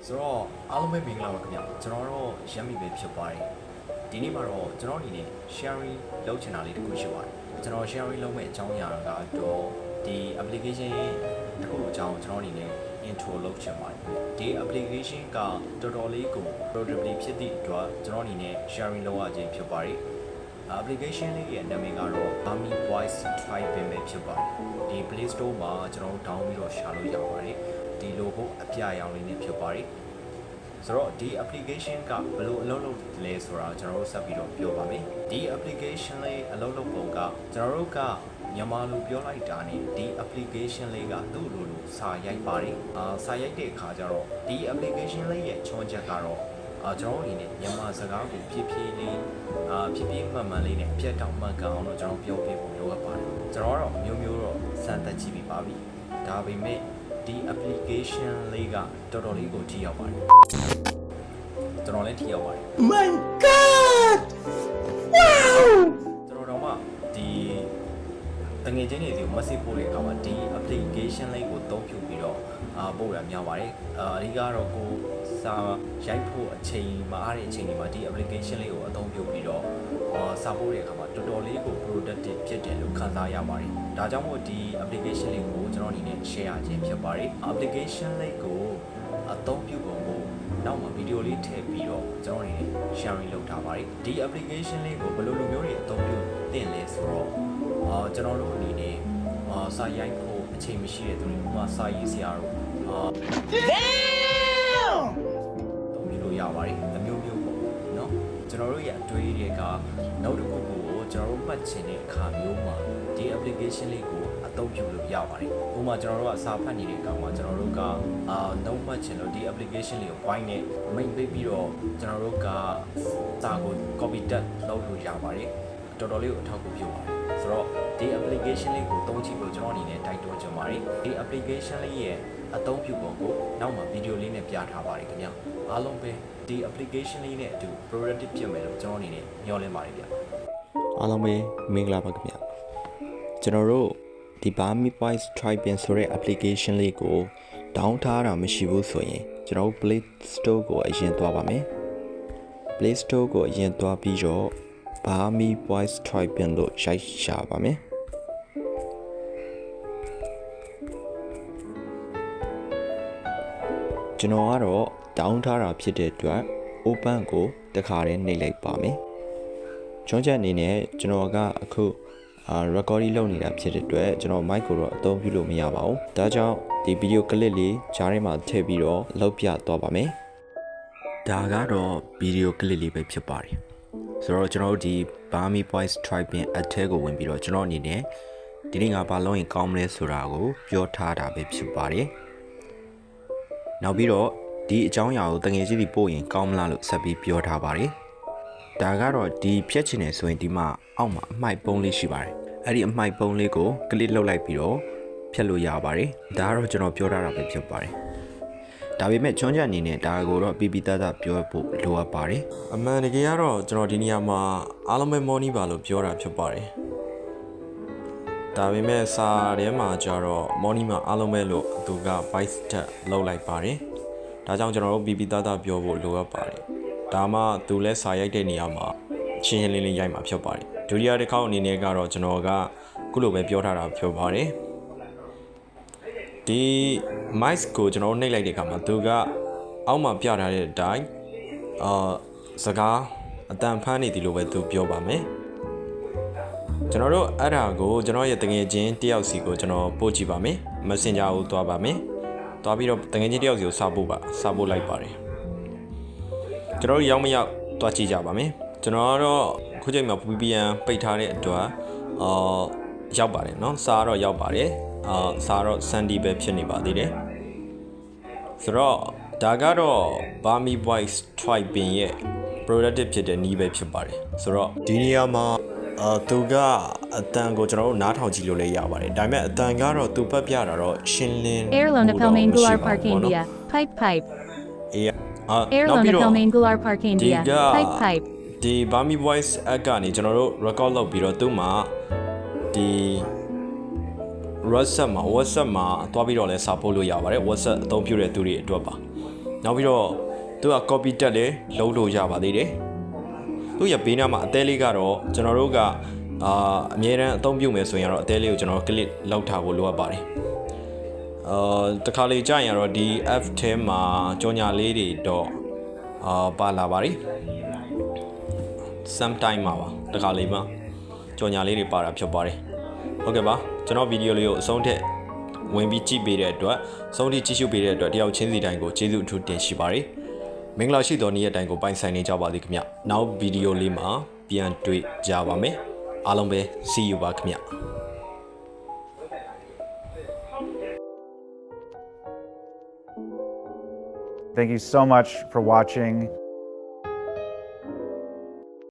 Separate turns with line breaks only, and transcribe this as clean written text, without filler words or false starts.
ဆိုတော့အားလုံးပဲမင်္ဂလာပါခင်ဗျကျွန်တော်တော့ရမ်းမိပဲဖြစ်ပါတယ်ဒီနေ့မှာတော့ကျွန်တော်အနေနဲ့ sharing လုပ်ချင်တာလေးတစ်ခုရှိပါတယ်ကျွန်တော် sharing လုပ်မယ့်အကြောင်းအရာကတော့ဒီ application တစ်ခုအကြောင်းကျွန်တော်အနေနဲ့ intro လုပ်ချင်ပါတယ်ဒီ application ကတော်တော်လေးကို productivity ဖြစ်သည့်အတွက်ကျွန်တော်အနေနဲ့ sharing လုပ်ရခြင်းဖြစ်ပါတယ် application လေးရဲ့နာမည်ကတော့ Army Voice Typing ပဲဖြစ်ပါတယ်ဒီ Play Store မှာကျွန်တော်တို့ download ပြီးတော့ share လို့ရပါတယ်ဒီ logo အပြအရောင်လေးနဲ့ဖြစ်ပါတယ်ဆိုတော့ဒီ application ကဘယ်လိုအလုပ်လုပ်လဲဆိုတာကျွန်တော်တို့ဆက်ပြီးတော့ပြောပါမယ်ဒီ application လေးအလုပ်လုပ်ပုံကကျွန်တော်တို့ကမြန်မာလိုပြောလိုက်တာနဲ့ဒီ application လေးကသူ့လိုစာရိုက်ပါတယ်စာရိုက်တဲ့အခါကျတော့ဒီ application လေးရဲ့ချွန်ချက်ကတော့ကျွန်တော်အနေနဲ့မြန်မာစကားကိုဖြည်းဖြည်းလေးဖြည်းဖြည်းမှန်မှန်လေးနဲ့ပြတ်တောက်မှန်ကန်အောင်လို့ကျွန်တော်ပြောပြဖို့လိုအပ်ပါတယ်ကျွန်တော်ကတော့မျိုးမျိုးတော့စမ်းသပ်ကြည့်ပြီးပါပြီဒါပေမဲ့ဒီ application လေးကတော်တော်လေးကိုထိရောက်ပါတယ်ကျွန်တော်လည်းထိရောက်ပါတယ်
My God! Wow!
ကျွန်တော်တော့မှဒီတငယ်ချင်းတွေစီကို message ပို့တဲ့အခါမှာဒီ application လေးကိုသုံးဖြူပြီးတော့ပို့ရများပါတယ်အဓိကတော့ကိုစာရိုက်ဖို့အချိန်မအားတဲ့အချိန်တွေမှာဒီ application လေးကိုအသုံးပြုပြီးတော့စာပို့တဲ့အခါမှာတော်တော်လေးကို productive ဖြစ်တယ်လို့ခံစားရပါတယ်ဒါကြောင့်မို့ဒီ application လေးကိုကျွန်တော်အနေနဲ့ share ခြင်းဖြစ်ပါတယ် application လေးကိုအသုံးပြုပုံကိုနောက်မှာဗီဒီယိုလေးထည့်ပြီးတော့ကျွန်တော်အနေနဲ့ sharing လုပ်ထားပါတယ်ဒီ application လေးကိုဘယ်လိုလိုမျိုးတွေအသုံးပြုသင့်လဲဆိုတော့ကျွန်တော်တို့အနေနဲ့စာရိုက်ဖို့အချိန်မရှိတဲ့သူတွေဥပမာစာရေးဆရာတို့သုံးပြီးလို့ရပါတယ်အမျိုးမျိုးပေါ့နော်ကျွန်တော်တို့ရဲ့အတွေးတွေကနောက်တစ်ခုကိုကျွန်တော်တို့မှတ်ချင်တဲ့အခါမျိုးမှာဒီ application လေးကိုအသုံးပြုလို့ရပါတယ်ဥပမာကျွန်တော်တို့ကစာဖတ်နေတဲ့အခါမှာကျွန်တော်တို့ကနောက်မှတ်ချင်လို့ဒီ application လေးကို point နဲ့ main ပေးပြီးတော့ကျွန်တော်တို့ကစာကို copy တက်လုပ်လို့ရပါတယ်တော်တော်လေးကိုအထောက်အကူပြုပါတယ်ဆိုတော့ဒီ application လေးကိုသုံးကြည့်လို့ကျွန်တော်အနေနဲ့တိုက်တွန်းချင်ပါတယ်ဒီ application လေးရဲ့အသုံးပြုပုံကိုနောက်မှာဗီဒီယိုလေးနဲ့ပြထားပါတယ်ခင်ဗျာအားလုံးပဲဒီ application လေးနဲ့အတူ productive ဖြစ်မယ်လို့ကျွန်တော်အနေနဲ့မျှော်လင့်ပါတယ်ဗျာ
အားလုံးပဲမင်္ဂလာပါခင်ဗျာကျွန်တော်တို့ဒီ Army Voice Typing ဆိုတဲ့ application လေးကို down ထားတာမရှိဘူးဆိုရင်ကျွန်တော်တို့ Play Store ကိုအရင်သွားပါမယ် Play Store ကိုအရင်သွားပြီးတော့ Army Voice Typing လို့ရိုက်ရှာပါမယ်ကျွန်တော်ကတော့ down ထားတာဖြစ်တဲ့အတွက် open ကိုတစ်ခါတည်းနှိပ်လိုက်ပါမယ်ချွန်ချက်အနေနဲ့ကျွန်တော်ကအခု recording လုပ်နေတာဖြစ်တဲ့အတွက်ကျွန်တော် mic ကိုတော့အသုံးပြုလို့မရပါဘူးဒါကြောင့်ဒီ video clip လေးဂျားထဲမှာထည့်ပြီးတော့လုပ်ပြသွားပါမယ်ဒါကတော့ video clip လေးပဲဖြစ်ပါတယ်ဆိုတော့ကျွန်တော်တို့ဒီ Army Voice Typing app ထဲကိုဝင်ပြီးတော့ကျွန်တော်အနေနဲ့ဒီနေ့ငါဘာလုပ်ရင်ကောင်းမလဲဆိုတာကိုပြောထားတာပဲဖြစ်ပါတယ်နောက်ပြီးတော့ဒီအကြောင်းအရာကိုတကယ်ကြီးပို့ရင်ကောင်းမလားလို့ဆက်ပြီးပြောထားပါတယ်ဒါကတော့ဒီဖြတ်ချင်တယ်ဆိုရင်ဒီမှာအောက်မှာအမှိုက်ပုံးလေးရှိပါတယ်အဲ့ဒီအမှိုက်ပုံးလေးကိုကလစ်လုပ်လိုက်ပြီးတော့ဖြတ်လို့ရပါတယ်ဒါကတော့ကျွန်တော်ပြောထားတာပဲဖြစ်ပါတယ်ဒါပေမဲ့ချွန်ချက်အနေနဲ့ဒါကိုတော့ပြပြတတ်တာပြောဖို့လိုအပ်ပါတယ်အမှန်တကယ်ကတော့ကျွန်တော်ဒီနေရာမှာအားလုံးပဲ morning ပါလို့ပြောတာဖြစ်ပါတယ်ဒါပေမဲ့စာထဲမှာကျတော့ morning မှာအားလုံးပဲလို့သူက byte step လောက်လိုက်ပါတယ်ဒါကြောင့်ကျွန်တော်တို့ပြပြတတ်တာပြောဖို့လိုအပ်ပါတယ်ဒါမှသူလဲစာရိုက်တဲ့နေရာမှာချင်းချင်းလေးလေးရိုက်မှာဖြစ်ပါတယ်ဒုတိယတစ်ခေါက်အနေနဲ့ကတော့ကျွန်တော်ကခုလိုပဲပြောထားတာဖြစ်ပါတယ်ဒီ mic ကိုကျွန်တော်နှိပ်လိုက်တဲ့အခါမှာသူကအောက်မှာပြထားတဲ့အတိုင်းစကားအတန်ဖမ်းနေတယ်လို့ပဲသူပြောပါမယ်ကျွန်တော်တို့အဲ့ဒါကိုကျွန်တော်ရဲ့တကယ်ချင်းတယောက်စီကိုကျွန်တော်ပို့ကြည့်ပါမယ် Messenger ကိုတွားပါမယ်တွားပြီးတော့တကယ်ချင်းတယောက်စီကိုစာပို့လိုက်ပါတယ်ကျွန်တော်ရောက်မရောက်တွားကြည့်ကြပါမယ်ကျွန်တော်ကတော့ခုချိန်မှာ VPN ပိတ်ထားတဲ့အတွက်ရောက်ပါတယ်เนาะစာတော့ရောက်ပါတယ်စာတော့ Sandy ပဲဖြစ်နေပါသေးတယ်ဆိုတော့ဒါကတော့ Army Voice Typing ရဲ့ productive ဖြစ်တဲ့နည်းပဲဖြစ်ပါတယ်ဆိုတော့ဒီနေရာမှာသူကအတန်ကိုကျွန်တော်တို့နားထောင်ကြည့်လို့လည်းရပါတယ်ဒါပေမဲ့အတန်ကတော့သူပတ်ပြတာတော့ရှင်းလင်း
Airloan Pelmangular Park India pipe Airloan Pelmangular Park India pipe
ဒီ Army Voice app ကနေကျွန်တော်တို့ record လုပ်ပြီးတော့သူ့မှာဒီ WhatsApp မှာတွားပြီးတော့လည်းစာပို့လို့ရပါတယ် WhatsApp အသုံးပြုတဲ့သူတွေအတွက်ပါ
နောက်ပြီးတော့သူက copy တက်လေလုံးလို့ရပါသေးတယ်သူရဲ့ဘေးနားမှာအသေးလေးကတော့ကျွန်တော်တို့ကအမြဲတမ်းအသုံးပြုမယ်ဆိုရင်တော့အသေးလေးကိုကျွန်တော် click လောက်ထားဖို့လိုအပ်ပါတယ်တခါလေကြာရင်တော့ဒီ F ထဲမှာကြော်ညာလေးတွေတော့ပါလာပါတယ် sometime မှာပါတခါလေမှာကြော်ညာလေးတွေပါတာဖြစ်ပါတယ်ဟုတ်ကဲ့ပါကျွန်တော်ဗီဒီယိုလေးကိုအဆုံးထက်ဝင်ပြီးကြည့်ပေးတဲ့အတွက်ဆုံးထိကြည့်ရှုပေးတဲ့အတွက်တယောက်ချင်းစီတိုင်းကိုကျေးဇူးအထူးတင်ရှိပါတယ်မင်္ဂလာရှိသောနေ့ရက်တိုင်းကိုပိုင်ဆိုင်နေကြပါသည်ခင်ဗျနောက်ဗီဒီယိုလေးမှာပြန်တွေ့ကြပါမယ်အားလုံးပဲ see you ပါခင်ဗျ
Thank you so much for watching.